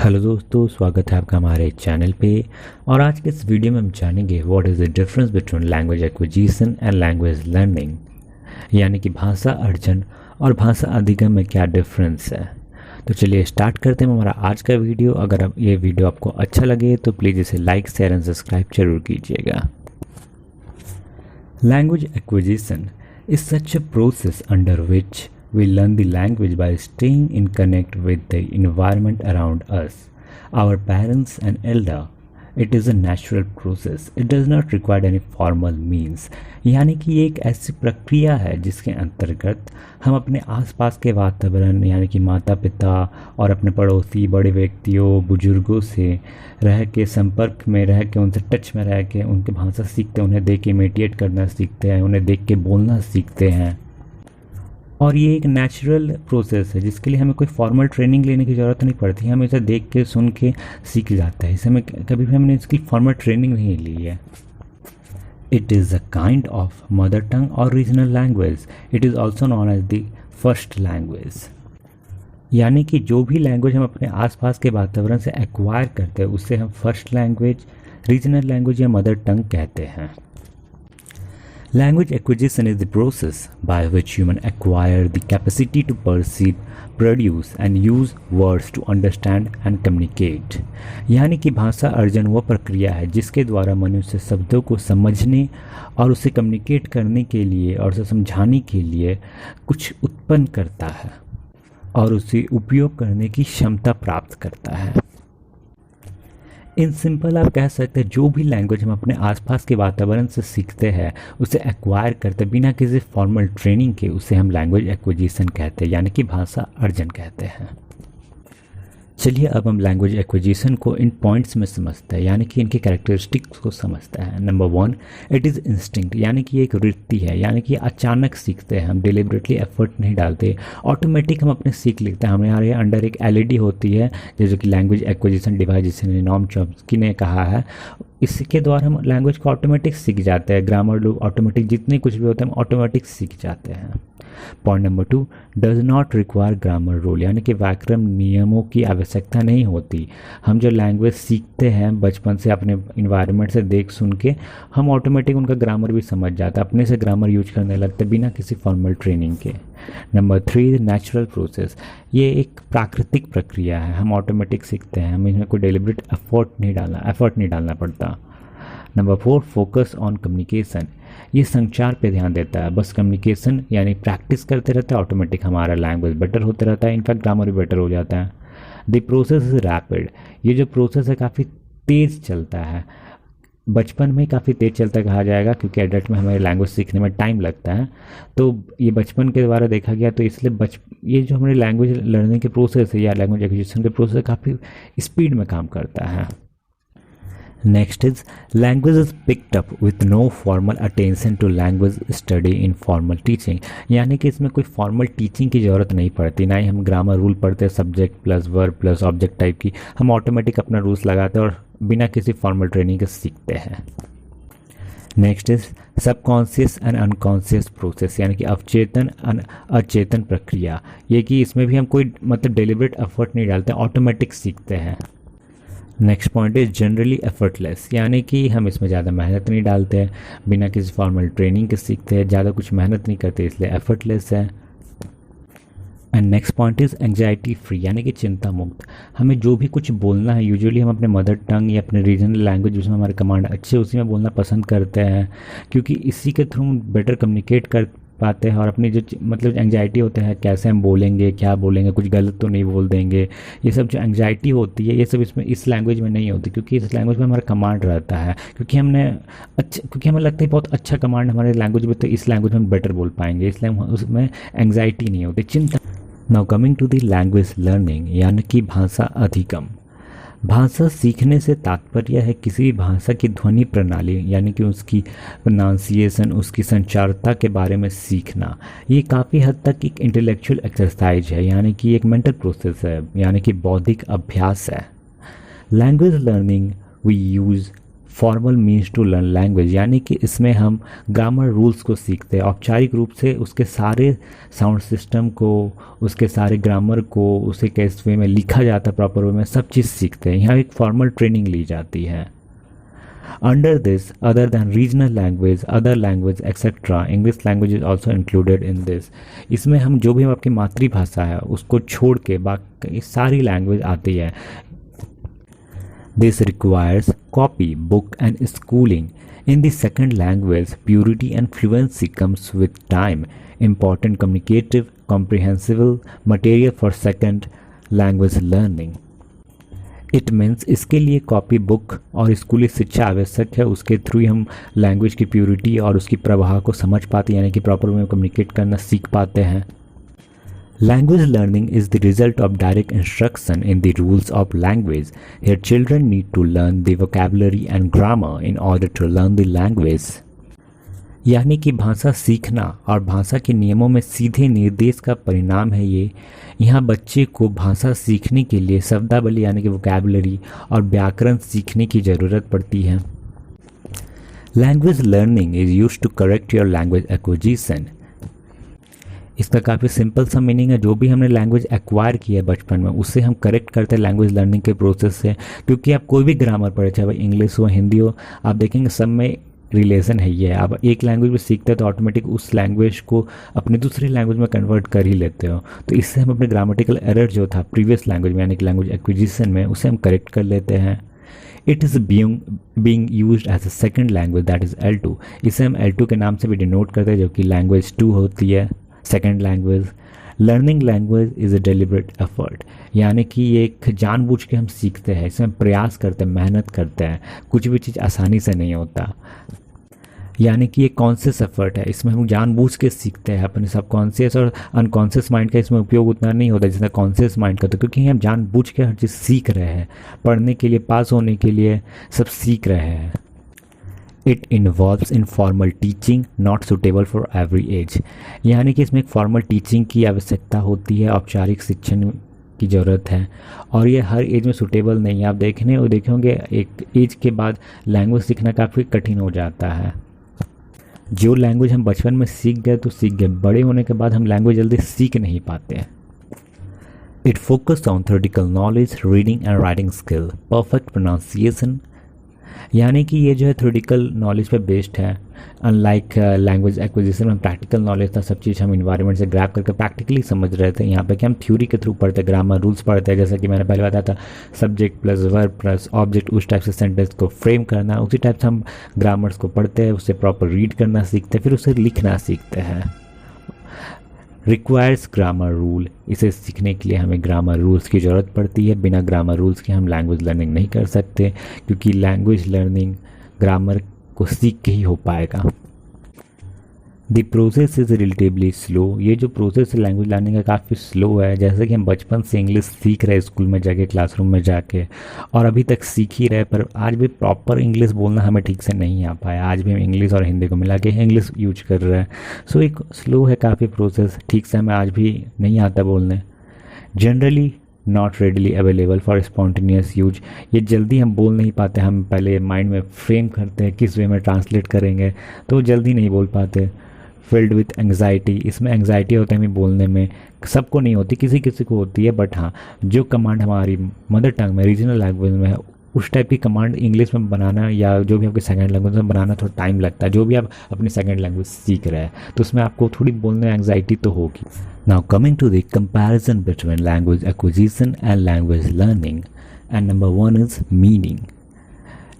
Hello दोस्तों, स्वागत है आपका हमारे चैनल पे। और आज के इस वीडियो में हम जानेंगे what is the difference between language acquisition and language learning, यानी कि भाषा अर्जन और भाषा अधिगम में क्या डिफरेंस है। तो चलिए स्टार्ट करते हैं हमारा आज का वीडियो। अगर अब ये वीडियो आपको अच्छा लगे तो प्लीज़ इसे लाइक, शेयर एंड सब्सक्राइब जरूर कीजिएगा। Language acquisition is such a process under which we learn the language by staying in connect with the environment around us, our parents and elder. It is a natural process. It does not require any formal means. यानी कि ये एक ऐसी प्रक्रिया है जिसके अंतर्गत हम अपने आसपास के वातावरण यानी कि माता पिता और अपने पड़ोसी बड़े व्यक्तियों बुजुर्गों से रह के संपर्क में रह के उनसे टच में रह के उनकी भाषा सीखते हैं, उन्हें देख के इमिटेट करना सीखते हैं, उन्हें देख के बोलना सीखते हैं। और ये एक नेचुरल प्रोसेस है जिसके लिए हमें कोई फॉर्मल ट्रेनिंग लेने की ज़रूरत नहीं पड़ती। हम इसे देख के सुन के सीख जाता है। इसे हमें कभी भी हमने इसकी फॉर्मल ट्रेनिंग नहीं ली है। It is a kind of mother tongue और regional language. It is also known as the first language. यानी कि जो भी लैंग्वेज हम अपने आसपास के वातावरण से एक्वायर करते हैं उससे हम फर्स्ट लैंग्वेज, रीजनल लैंग्वेज या मदर टंग कहते हैं। Language acquisition is the process by which humans acquire the capacity to perceive, produce and use words to understand and communicate. यानी कि भाषा अर्जन वह प्रक्रिया है जिसके द्वारा मनुष्य शब्दों को समझने और उसे कम्युनिकेट करने के लिए और उसे समझाने के लिए कुछ उत्पन्न करता है और उसे उपयोग करने की क्षमता प्राप्त करता है। इन सिंपल आप कह सकते हैं जो भी लैंग्वेज हम अपने आसपास के वातावरण से सीखते हैं उसे एक्वायर करते बिना किसी फॉर्मल ट्रेनिंग के उसे हम लैंग्वेज एक्विजिशन कहते हैं, यानी कि भाषा अर्जन कहते हैं। चलिए अब हम लैंग्वेज एक्विजिशन को इन पॉइंट्स में समझते हैं, यानी कि इनके कैरेक्टरिस्टिक्स को समझते हैं। नंबर 1, इट इज़ इंस्टिंक्ट, यानी कि एक वृत्ति है, यानी कि अचानक सीखते हैं, हम डिलिबरेटली एफर्ट नहीं डालते, ऑटोमेटिक हम अपने सीख लेते हैं। हमारे अंडर एक एलईडी होती है जैसे कि लैंग्वेज एक्विजिशन डिवाइस, जिसे नॉम चॉम्स्की ने कहा है। इसके द्वारा हम लैंग्वेज को ऑटोमेटिक सीख जाते हैं। ग्रामर लोग ऑटोमेटिक जितने कुछ भी होते हैं हम ऑटोमेटिक सीख जाते हैं। Point number 2, does not require grammar rule, यानी कि व्याकरण नियमों की आवश्यकता नहीं होती। हम जो लैंग्वेज सीखते हैं बचपन से अपने इन्वायरमेंट से देख सुन के हम ऑटोमेटिक उनका ग्रामर भी समझ जाते हैं, अपने से ग्रामर यूज करने लगते बिना किसी फॉर्मल ट्रेनिंग के। नंबर 3, नेचुरल प्रोसेस, ये एक प्राकृतिक प्रक्रिया है, हम ऑटोमेटिक सीखते हैं, हमें इसमें कोई डेलिबरेट एफर्ट नहीं डालना पड़ता। नंबर 4, फोकस ऑन कम्युनिकेशन, ये संचार पे ध्यान देता है, बस कम्युनिकेशन यानी प्रैक्टिस करते रहते हैं, ऑटोमेटिक हमारा लैंग्वेज बेटर होता रहता है, इनफैक्ट ग्रामर भी बेटर हो जाता है। द प्रोसेस इज़ रैपिड, ये जो प्रोसेस है काफ़ी तेज़ चलता है, बचपन में काफ़ी तेज़ चलता कहा जाएगा क्योंकि एडल्ट में हमारे लैंग्वेज सीखने में टाइम लगता है। तो ये बचपन के द्वारा देखा गया, तो इसलिए ये जो हमारे लैंग्वेज लर्निंग के प्रोसेस है या लैंग्वेज एक्विजिशन के प्रोसेस काफ़ी स्पीड में काम करता है। Next is language is picked up with no formal attention to language study in formal teaching, यानी कि इसमें कोई फॉर्मल टीचिंग की ज़रूरत नहीं पड़ती, ना ही हम ग्रामर रूल पढ़ते हैं subject plus verb plus object type की, हम ऑटोमेटिक अपना रूल्स लगाते हैं और बिना किसी फॉर्मल ट्रेनिंग के सीखते हैं। Next is subconscious and unconscious process, यानी कि अवचेतन अचेतन प्रक्रिया, ये कि इसमें भी हम कोई मतलब डेलिबरेट एफर्ट नहीं डालते, ऑटोमेटिक सीखते हैं। Next point is generally effortless, यानी कि हम इसमें ज़्यादा मेहनत नहीं डालते हैं, बिना किसी फॉर्मल ट्रेनिंग के सीखते हैं, ज़्यादा कुछ मेहनत नहीं करते इसलिए एफर्टलेस है। And next point is anxiety free, यानी कि चिंता मुक्त, हमें जो भी कुछ बोलना है यूजुअली हम अपने मदर टंग या अपने रीजनल लैंग्वेज जिसमें हमारे कमांड अच्छे उसी में बोलना पसंद करते हैं, क्योंकि इसी के थ्रू हम बेटर कम्युनिकेट कर पाते हैं और अपनी जो मतलब एंग्जाइटी होता है कैसे हम बोलेंगे, क्या बोलेंगे, कुछ गलत तो नहीं बोल देंगे, ये सब जो एंग्जाइटी होती है ये सब इसमें इस लैंग्वेज में नहीं होती, क्योंकि इस लैंग्वेज में हमारा कमांड रहता है, क्योंकि हमें लगता है बहुत अच्छा कमांड हमारे लैंग्वेज में, तो इस लैंग्वेज में हम बेटर बोल पाएंगे, इसलिए उसमें एंग्जाइटी नहीं होती, चिंता। Now coming to the language learning, यानी कि भाषा अधिगम। भाषा सीखने से तात्पर्य है किसी भी भाषा की ध्वनि प्रणाली यानी कि उसकी प्रोनाउंसिएशन, उसकी संचारता के बारे में सीखना। ये काफ़ी हद तक एक इंटेलेक्चुअल एक्सरसाइज है, यानी कि एक मेंटल प्रोसेस है, यानी कि बौद्धिक अभ्यास है। Language learning we use formal means to learn language, यानी कि इसमें हम ग्रामर रूल्स को सीखते हैं, औपचारिक रूप से उसके सारे साउंड सिस्टम को, उसके सारे ग्रामर को, उसे किस वे में लिखा जाता है प्रॉपर वे में, सब चीज़ सीखते हैं। यहाँ एक फॉर्मल ट्रेनिंग ली जाती है। Under this, other than regional language, other language, etc., English language is also included in this. इसमें हम जो भी हम आपकी मातृभाषा है उसको छोड़ के बाकी सारी लैंग्वेज आती है। This requires copy, book and schooling. In the second language, purity and fluency comes with time. Important communicative, comprehensible material for second language learning. It means इसके लिए कॉपी बुक और स्कूली शिक्षा आवश्यक है, उसके थ्रू हम लैंग्वेज की प्योरिटी और उसकी प्रवाह को समझ पाते हैं, यानी कि प्रॉपर वे में कम्युनिकेट करना सीख पाते हैं। Language learning is the result of direct instruction in the rules of language. Here children need to learn the vocabulary and grammar in order to learn the language. यानी कि भाषा सीखना और भाषा के नियमों में सीधे निर्देश का परिणाम है ये। यहाँ बच्चे को भाषा सीखने के लिए शब्दावली यानी कि वोकैबुलरी और व्याकरण सीखने की ज़रूरत पड़ती है। Language learning is used to correct your language acquisition. इसका काफ़ी सिंपल सा मीनिंग है, जो भी हमने लैंग्वेज एक्वायर किया है बचपन में उससे हम करेक्ट करते हैं लैंग्वेज लर्निंग के प्रोसेस से। क्योंकि आप कोई भी ग्रामर पढ़े, चाहे वह इंग्लिश हो हिंदी हो, आप देखेंगे सब में रिलेशन है ये। आप एक लैंग्वेज में सीखते हैं तो ऑटोमेटिक उस लैंग्वेज को अपनी दूसरी लैंग्वेज में कन्वर्ट कर ही लेते हो। तो इससे हम अपने ग्रामेटिकल एरर जो था प्रीवियस लैंग्वेज में यानी कि लैंग्वेज एक्विजिशन में, उसे हम करेक्ट कर लेते हैं। It is being used as a second language that is L2। इसे हम L2 के नाम से भी डिनोट करते हैं, जो कि लैंग्वेज 2 होती है, second language. Learning language is a deliberate effort, यानी कि ये एक जानबूझ के हम सीखते हैं, इसमें प्रयास करते हैं, मेहनत करते हैं, कुछ भी चीज़ आसानी से नहीं होता। यानी कि ये कॉन्शियस एफर्ट है, इसमें हम जानबूझ के सीखते हैं। अपने सबकॉन्शियस और अनकॉन्शियस माइंड का इसमें उपयोग उतना नहीं होता जितना कॉन्शियस माइंड का, तो क्योंकि हम जानबूझ के हर चीज़ सीख रहे हैं, पढ़ने के लिए, पास होने के लिए सब सीख रहे हैं। It involves in formal teaching not suitable for every age, यानी कि इसमें एक फॉर्मल टीचिंग की आवश्यकता होती है, औपचारिक शिक्षण की ज़रूरत है, और ये हर एज में सूटेबल नहीं है। आप देखेंगे एक एज के बाद लैंग्वेज सीखना काफ़ी कठिन हो जाता है। जो लैंग्वेज हम बचपन में सीख गए तो सीख गए, बड़े होने के बाद हम लैंग्वेज जल्दी सीख नहीं पाते हैं। It focus on theoretical knowledge, reading and writing skill, perfect pronunciation, यानी कि ये जो है थ्योरेटिकल नॉलेज पे बेस्ड है। अनलाइक लैंग्वेज एक्विजिशन में प्रैक्टिकल नॉलेज था, सब चीज़ हम इन्वायरमेंट से ग्रैब करके प्रैक्टिकली समझ रहे थे। यहाँ पे कि हम थ्योरी के थ्रू पढ़ते, ग्रामर रूल्स पढ़ते हैं, जैसे कि मैंने पहले बताया था subject plus verb plus object, उस टाइप से सेंटेंस को फ्रेम करना, उसी टाइप से हम ग्रामर्स को पढ़ते हैं, उससे प्रॉपर रीड करना सीखते हैं, फिर उसे लिखना सीखते हैं। रिक्वायर्स ग्रामर रूल, इसे सीखने के लिए हमें ग्रामर रूल्स की ज़रूरत पड़ती है। बिना ग्रामर रूल्स के हम लैंग्वेज लर्निंग नहीं कर सकते, क्योंकि लैंग्वेज लर्निंग ग्रामर को सीख के ही हो पाएगा। The process is relatively slow, ये जो प्रोसेस है लैंग्वेज लर्निंग का काफ़ी स्लो है। जैसे कि हम बचपन से इंग्लिश सीख रहे हैं स्कूल में जाके, क्लासरूम में जाके, और अभी तक सीख ही रहे, पर आज भी प्रॉपर इंग्लिश बोलना हमें ठीक से नहीं आ पाया। आज भी हम इंग्लिश और हिंदी को मिला के इंग्लिश यूज कर रहे हैं। सो एक स्लो है काफ़ी प्रोसेस, ठीक से हमें आज भी नहीं आता बोलने। Generally not readily available for spontaneous use, ये जल्दी हम बोल नहीं पाते, हम पहले माइंड में फ्रेम करते हैं किस वे में ट्रांसलेट करेंगे, तो जल्दी नहीं बोल पाते। फिल्ड विथ एंग्जाइटी, इसमें एंग्जाइटी होता है हमें बोलने में, सबको नहीं होती, किसी किसी को होती है, बट हाँ जो कमांड हमारी मदर टंग में, रीजनल लैंग्वेज में है, उस टाइप की कमांड इंग्लिश में बनाना या जो भी आपके सेकंड लैंग्वेज में बनाना थोड़ा टाइम लगता है। जो भी आप अपनी सेकंड लैंग्वेज सीख रहे हैं तो उसमें आपको थोड़ी बोलने में एंग्जाइटी तो होगी। Now coming to the comparison between language acquisition and language learning, and number 1 is meaning.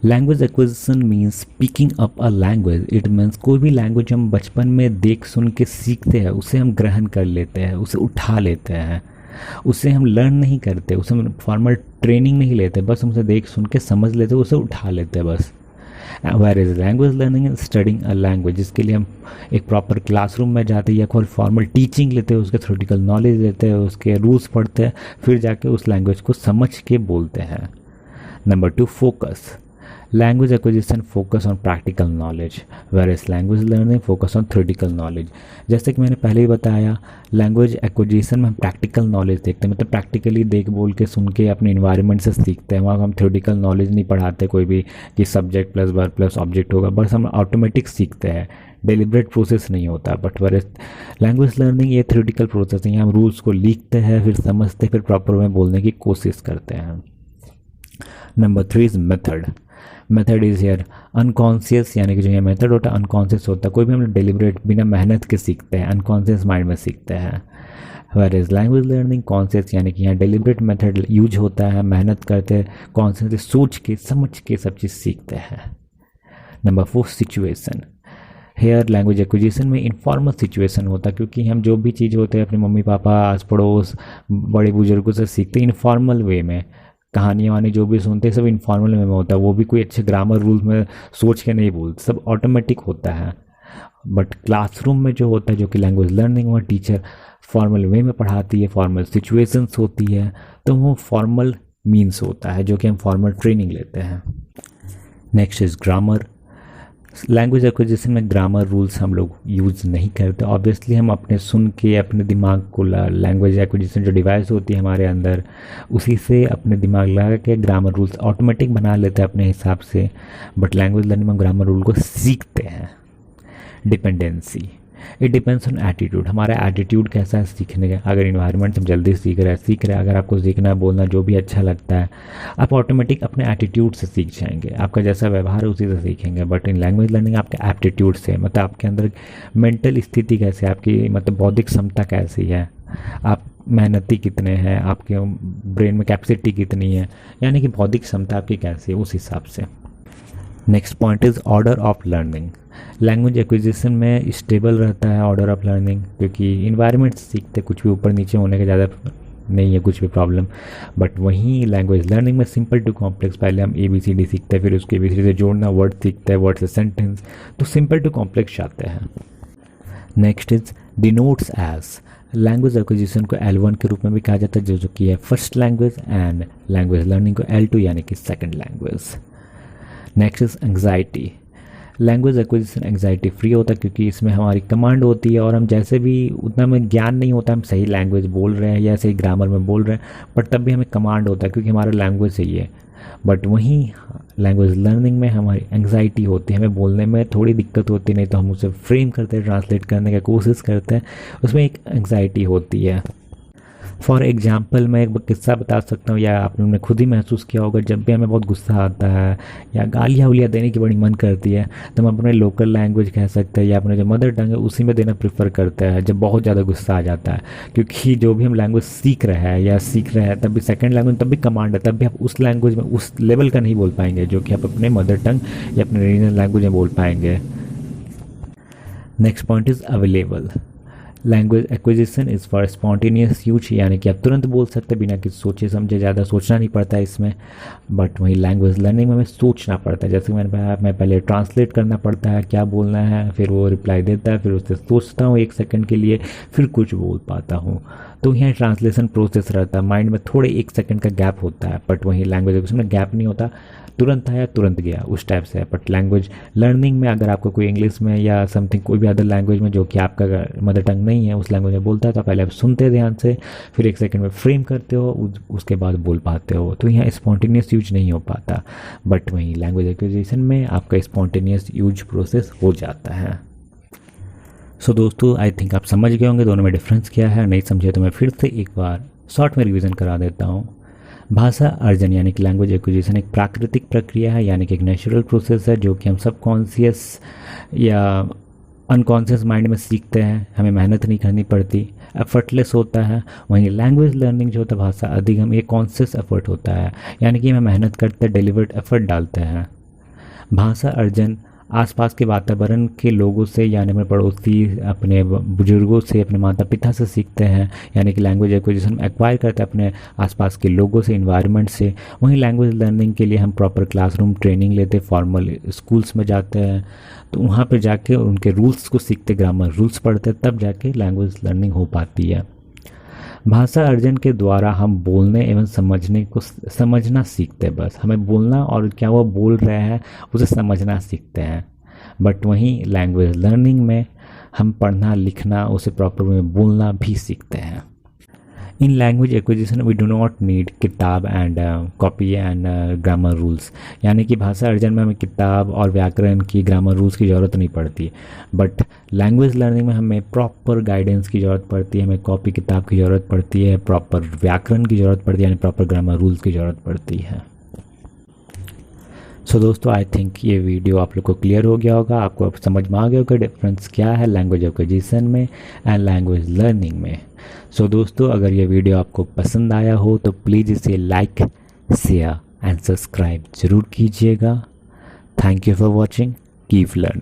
Language acquisition means picking up a language. It means कोई भी लैंग्वेज हम बचपन में देख सुन के सीखते हैं, उसे हम ग्रहण कर लेते हैं, उसे उठा लेते हैं, उसे हम लर्न नहीं करते, उसे हम फॉर्मल ट्रेनिंग नहीं लेते, बस हम उसे देख सुन के समझ लेते हैं, उसे उठा लेते हैं बस। Whereas language learning is studying a language, जिसके लिए हम एक प्रॉपर क्लासरूम में जाते हैं या कोई फॉर्मल टीचिंग लेते हैं, उसके थ्योरेटिकल नॉलेज लेते हैं, उसके रूल्स पढ़ते हैं, फिर जाके उस लैंग्वेज को समझ के बोलते हैं। Number 2 focus. Language acquisition focus on practical knowledge whereas language learning focus on theoretical knowledge. जैसे कि मैंने पहले ही बताया, लैंग्वेज एक्विजिशन में हम प्रैक्टिकल नॉलेज देखते हैं, मतलब प्रैक्टिकली देख बोल के सुन के अपने इन्वायरमेंट से सीखते हैं। वहाँ हम थ्योरेटिकल नॉलेज नहीं पढ़ाते कोई भी कि subject plus verb plus object होगा, बस हम ऑटोमेटिक सीखते हैं, डेलिब्रेट प्रोसेस नहीं होता। बट वेयर लैंग्वेज लर्निंग ये थ्योरेटिकल प्रोसेस है, हम रूल्स को लिखते हैं, फिर समझते, फिर प्रॉपर में बोलने की कोशिश करते हैं। Number 3 is method. Method is here unconscious, यानी कि जो ये मेथड होता है अनकॉन्शियस होता है, कोई भी हम डेलिब्रेट बिना मेहनत के सीखते हैं, अनकॉन्शियस माइंड में सीखते हैं। Whereas language learning conscious, यानी कि यहाँ डेलिब्रेट मेथड यूज होता है, मेहनत करते हैं, कॉन्शियसली सोच के समझ के सब चीज़ सीखते हैं। Number 4 situation. Here language acquisition में इनफॉर्मल सिचुएशन होता है, क्योंकि हम जो भी चीज़ होते हैं अपने मम्मी पापा आस पड़ोस बड़े बुजुर्गों से सीखते हैं इनफॉर्मल वे में। कहानियाँ वानी जो भी सुनते हैं सब इनफॉर्मल वे में होता है, वो भी कोई अच्छे ग्रामर रूल्स में सोच के नहीं बोलते, सब ऑटोमेटिक होता है। बट क्लासरूम में जो होता है, जो कि लैंग्वेज लर्निंग में टीचर फॉर्मल वे में पढ़ाती है, फॉर्मल सिचुएशंस होती है, तो वो फॉर्मल मीन्स होता है जो कि हम फॉर्मल ट्रेनिंग लेते हैं। Next is grammar. Language acquisition में ग्रामर रूल्स हम लोग यूज़ नहीं करते, ऑब्वियसली हम अपने सुन के अपने दिमाग को लैंग्वेज एक्विजिशन जो डिवाइस होती है हमारे अंदर, उसी से अपने दिमाग लगा के ग्रामर रूल्स ऑटोमेटिक बना लेते हैं अपने हिसाब से। बट लैंग्वेज लर्निंग में ग्रामर रूल को सीखते हैं। Dependency, it depends on attitude, हमारा एटीट्यूड कैसा है सीखने का। अगर इन्वायरमेंट हम जल्दी सीख रहे हैं, अगर आपको सीखना बोलना जो भी अच्छा लगता है, आप ऑटोमेटिक अपने एटीट्यूड से सीख जाएंगे, आपका जैसा व्यवहार है उसी से सीखेंगे। बट इन लैंग्वेज लर्निंग आपके एप्टीट्यूड से, मतलब आपके अंदर मेंटल स्थिति कैसे है, आपकी मतलब बौद्धिक क्षमता कैसी है, आप मेहनती कितने हैं, आपके ब्रेन में कैपेसिटी कितनी है, यानी कि बौद्धिक क्षमता आपकी कैसी है, उस हिसाब से। Next point is order of learning. Language acquisition में स्टेबल रहता है ऑर्डर ऑफ लर्निंग, क्योंकि इन्वायरमेंट सीखते कुछ भी ऊपर नीचे होने का ज़्यादा नहीं है कुछ भी प्रॉब्लम। बट वहीं लैंग्वेज लर्निंग में सिंपल टू कॉम्प्लेक्स, पहले हम ABCD सीखते हैं, फिर उसके ABCD से जोड़ना वर्ड सीखते हैं, वर्ड से सेंटेंस, तो सिंपल टू कॉम्प्लेक्स जाते हैं। Next is denotes age. Language acquisition को L1 के रूप में भी कहा जाता है, जो कि है first language, and language learning को L2 यानी कि second language. Next is anxiety. Language acquisition anxiety free होता है, क्योंकि इसमें हमारी कमांड होती है और हम जैसे भी उतना हमें ज्ञान नहीं होता हम सही लैंग्वेज बोल रहे हैं या सही ग्रामर में बोल रहे हैं, बट तब भी हमें कमांड होता है क्योंकि हमारा लैंग्वेज सही है। बट वहीं लैंग्वेज लर्निंग में हमारी एंग्जाइटी होती है, हमें बोलने में थोड़ी दिक्कत होती है, नहीं तो हम उसे फ्रेम करते हैं, ट्रांसलेट करने की कोशिश करते हैं, उसमें एक एंग्जाइटी होती है। फॉर एग्जाम्पल मैं एक किस्सा बता सकता हूँ, या आप लोगों ने खुद ही महसूस किया होगा, जब भी हमें बहुत गुस्सा आता है या गालियाँ उलियाँ देने की बड़ी मन करती है, तो हम अपने लोकल लैंग्वेज कह सकते हैं या अपने जो मदर टंग है उसी में देना प्रेफर करते हैं जब बहुत ज़्यादा गुस्सा आ जाता है। क्योंकि जो भी हम लैंग्वेज सीख रहे हैं या सीख रहे हैं, तब भी सेकेंड लैंग्वेज, तब भी कमांड है, तब भी आप उस लैंग्वेज में उस लेवल का नहीं बोल पाएंगे जो कि आप अपने मदर टंग या अपने रीजनल लैंग्वेज में बोल पाएंगे। Next point is available. Language acquisition is for spontaneous use, यानी कि आप तुरंत बोल सकते हैं बिना किसी सोचे समझे, ज़्यादा सोचना नहीं पड़ता है इसमें। बट वहीं लैंग्वेज लर्निंग में हमें सोचना पड़ता है, जैसे मैंने कहा मैं पहले ट्रांसलेट करना पड़ता है क्या बोलना है, फिर वो रिप्लाई देता है, फिर उससे सोचता हूँ 1 सेकंड के लिए, फिर कुछ बोल पाता हूँ। तो यहाँ ट्रांसलेशन प्रोसेस रहता है, माइंड में थोड़े 1 सेकंड का गैप होता है, बट वहीं लैंग्वेज एक्विजिशन में गैप नहीं होता, तुरंत आया तुरंत गया, उस टाइप से है। बट लैंग्वेज लर्निंग में अगर आपको कोई इंग्लिश में या समथिंग कोई भी अदर लैंग्वेज में जो कि आपका मदर टंग नहीं है उस लैंग्वेज में बोलता है, तो पहले आप सुनते ध्यान से, फिर 1 सेकंड में फ्रेम करते हो, उसके बाद बोल पाते हो, तो यहाँ स्पॉन्टेनियस यूज नहीं हो पाता। बट वहीं लैंग्वेज एक्विजिशन में आपका स्पॉन्टेनियस यूज प्रोसेस हो जाता है। सो दोस्तों, आई थिंक आप समझ गए होंगे दोनों में डिफरेंस क्या है। नहीं समझे तो मैं फिर से एक बार शॉर्ट में रिवीजन करा देता हूँ। भाषा अर्जन यानी कि लैंग्वेज एक्विजिशन एक प्राकृतिक प्रक्रिया है, यानी कि एक नेचुरल प्रोसेस है जो कि हम सबकॉन्शियस या अनकॉन्शियस माइंड में सीखते हैं, हमें मेहनत नहीं करनी पड़ती, एफर्टलेस होता है। वहीं लैंग्वेज लर्निंग जो होता है भाषा अधिगम, ये कॉन्शियस एफर्ट होता है, यानी कि हमें मेहनत करते हैं, डिलीवर्ड एफर्ट डालते हैं। भाषा अर्जन आसपास के वातावरण के लोगों से, यानी अपने पड़ोसी, अपने बुजुर्गों से, अपने माता पिता से सीखते हैं, यानी कि लैंग्वेज एक्विजिशन एक्वायर करते हैं अपने आसपास के लोगों से, इन्वायरमेंट से। वहीं लैंग्वेज लर्निंग के लिए हम प्रॉपर क्लासरूम ट्रेनिंग लेते, फॉर्मल स्कूल्स में जाते हैं, तो वहाँ पर जाके उनके रूल्स को सीखते, ग्रामर रूल्स पढ़ते, तब जाके लैंग्वेज लर्निंग हो पाती है। भाषा अर्जन के द्वारा हम बोलने एवं समझना सीखते हैं। बस हमें बोलना और क्या वो बोल रहे हैं उसे समझना सीखते हैं। बट वहीं लैंग्वेज लर्निंग में हम पढ़ना लिखना उसे प्रॉपर में बोलना भी सीखते हैं। In language acquisition we do not need किताब and copy and grammar rules, यानी कि भाषा अर्जन में हमें किताब और व्याकरण की ग्रामर रूल्स की ज़रूरत नहीं पड़ती। बट लैंग्वेज लर्निंग में हमें प्रॉपर गाइडेंस की ज़रूरत पड़ती है, हमें कॉपी किताब की ज़रूरत पड़ती है, प्रॉपर व्याकरण की ज़रूरत पड़ती है, यानी प्रॉपर ग्रामर रूल्स की ज़रूरत पड़ती है। सो दोस्तों, आई थिंक ये वीडियो आप लोग को क्लियर हो गया होगा, आपको अब समझ में आ गया होगा डिफरेंस क्या है लैंग्वेज एक्विजिशन में एंड लैंग्वेज लर्निंग में। सो दोस्तों, अगर ये वीडियो आपको पसंद आया हो तो प्लीज़ इसे लाइक, शेयर एंड सब्सक्राइब ज़रूर कीजिएगा। Thank you for watching, keep learning.